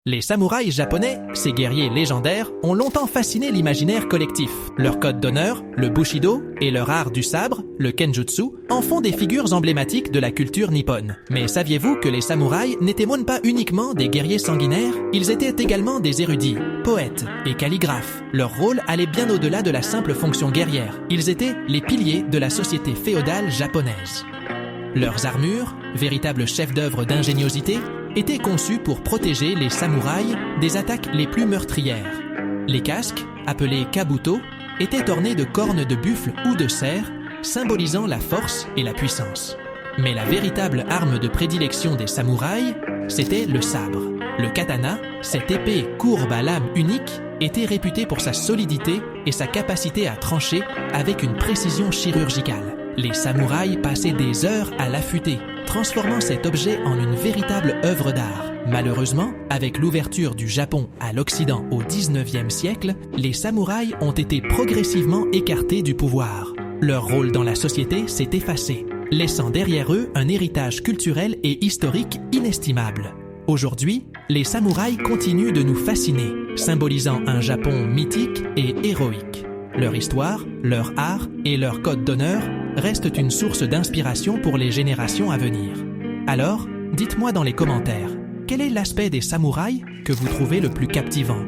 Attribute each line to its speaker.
Speaker 1: Les samouraïs japonais, ces guerriers légendaires, ont longtemps fasciné l'imaginaire collectif. Leur code d'honneur, le bushido, et leur art du sabre, le kenjutsu, en font des figures emblématiques de la culture nippone. Mais saviez-vous que les samouraïs n'étaient pas uniquement des guerriers sanguinaires? Ils étaient également des érudits, poètes et calligraphes. Leur rôle allait bien au-delà de la simple fonction guerrière. Ils étaient les piliers de la société féodale japonaise. Leurs armures, véritables chefs-d'œuvre d'ingéniosité, étaient conçus pour protéger les samouraïs des attaques les plus meurtrières. Les casques, appelés kabuto, étaient ornés de cornes de buffle ou de cerf, symbolisant la force et la puissance. Mais la véritable arme de prédilection des samouraïs, c'était le sabre. Le katana, cette épée courbe à lame unique, était réputé pour sa solidité et sa capacité à trancher avec une précision chirurgicale. Les samouraïs passaient des heures à l'affûter, transformant cet objet en une véritable œuvre d'art. Malheureusement, avec l'ouverture du Japon à l'Occident au XIXe siècle, les samouraïs ont été progressivement écartés du pouvoir. Leur rôle dans la société s'est effacé, laissant derrière eux un héritage culturel et historique inestimable. Aujourd'hui, les samouraïs continuent de nous fasciner, symbolisant un Japon mythique et héroïque. Leur histoire, leur art et leur code d'honneur restent une source d'inspiration pour les générations à venir. Alors, dites-moi dans les commentaires, quel est l'aspect des samouraïs que vous trouvez le plus captivant?